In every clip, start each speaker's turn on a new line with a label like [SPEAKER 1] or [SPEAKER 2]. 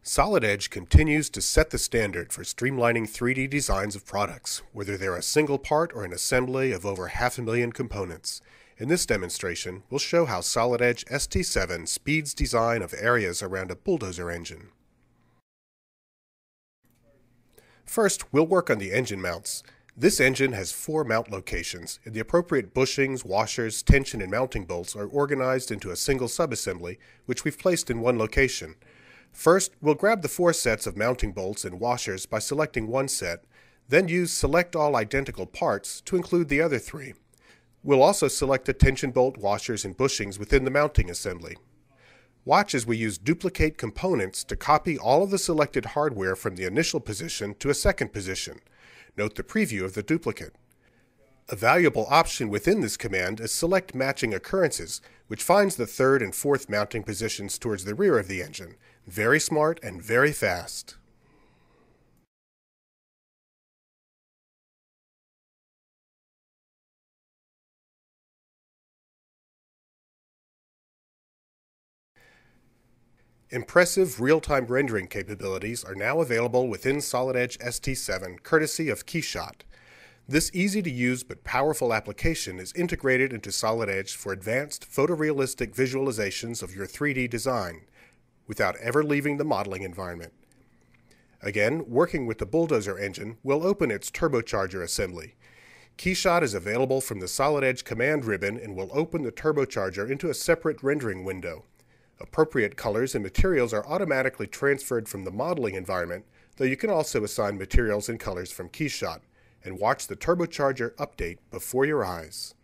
[SPEAKER 1] Solid Edge continues to set the standard for streamlining 3D designs of products, whether they're a single part or an assembly of over 500,000 components. In this demonstration, we'll show how Solid Edge ST7 speeds design of areas around a bulldozer engine. First, we'll work on the engine mounts. This engine has 4 mount locations, and the appropriate bushings, washers, tension, and mounting bolts are organized into a single subassembly, which we've placed in one location. First, we'll grab the 4 sets of mounting bolts and washers by selecting one set, then use Select All Identical Parts to include the other 3. We'll also select the tension bolt, washers, and bushings within the mounting assembly. Watch as we use Duplicate Components to copy all of the selected hardware from the initial position to a second position. Note the preview of the duplicate. A valuable option within this command is Select Matching Occurrences, which finds the 3rd and 4th mounting positions towards the rear of the engine. Very smart and very fast. Impressive real-time rendering capabilities are now available within Solid Edge ST7, courtesy of KeyShot. This easy-to-use but powerful application is integrated into Solid Edge for advanced photorealistic visualizations of your 3D design, without ever leaving the modeling environment. Again, working with the bulldozer engine, we'll open its turbocharger assembly. KeyShot is available from the Solid Edge command ribbon and will open the turbocharger into a separate rendering window. Appropriate colors and materials are automatically transferred from the modeling environment, though you can also assign materials and colors from KeyShot, and watch the turbocharger update before your eyes.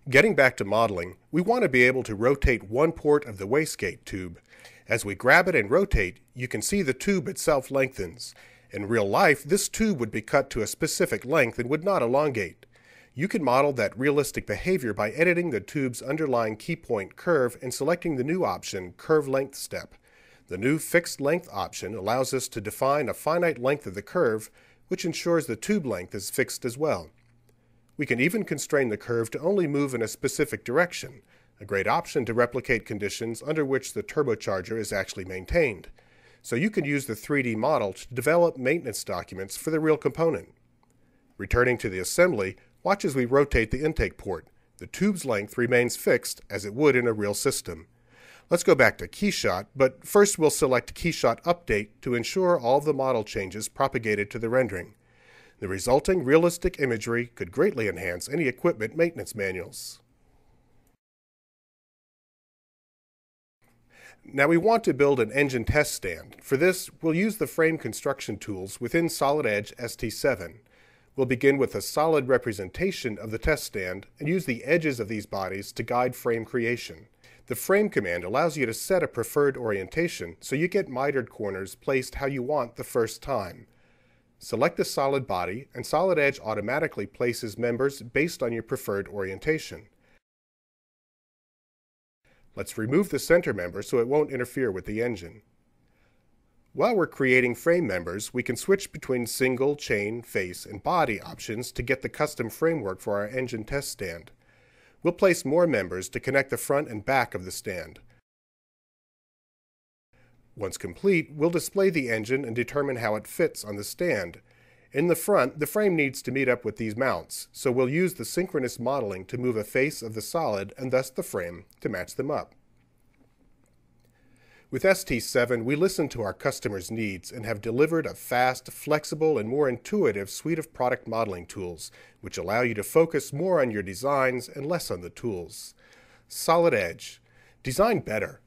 [SPEAKER 1] Getting back to modeling, we want to be able to rotate one port of the wastegate tube. As we grab it and rotate, you can see the tube itself lengthens. In real life, this tube would be cut to a specific length and would not elongate. You can model that realistic behavior by editing the tube's underlying key point curve and selecting the new option, Curve Length Step. The new Fixed Length option allows us to define a finite length of the curve, which ensures the tube length is fixed as well. We can even constrain the curve to only move in a specific direction, a great option to replicate conditions under which the turbocharger is actually maintained. So you can use the 3D model to develop maintenance documents for the real component. Returning to the assembly, watch as we rotate the intake port. The tube's length remains fixed as it would in a real system. Let's go back to KeyShot, but first we'll select KeyShot Update to ensure all of the model changes propagated to the rendering. The resulting realistic imagery could greatly enhance any equipment maintenance manuals. Now we want to build an engine test stand. For this, we'll use the frame construction tools within Solid Edge ST7. We'll begin with a solid representation of the test stand and use the edges of these bodies to guide frame creation. The frame command allows you to set a preferred orientation so you get mitered corners placed how you want the first time. Select the solid body, and Solid Edge automatically places members based on your preferred orientation. Let's remove the center member so it won't interfere with the engine. While we're creating frame members, we can switch between single, chain, face, and body options to get the custom framework for our engine test stand. We'll place more members to connect the front and back of the stand. Once complete, we'll display the engine and determine how it fits on the stand. In the front, the frame needs to meet up with these mounts, so we'll use the Synchronous Modeling to move a face of the solid and thus the frame to match them up. With ST7, we listen to our customers' needs and have delivered a fast, flexible, and more intuitive suite of product modeling tools, which allow you to focus more on your designs and less on the tools. Solid Edge. Design better.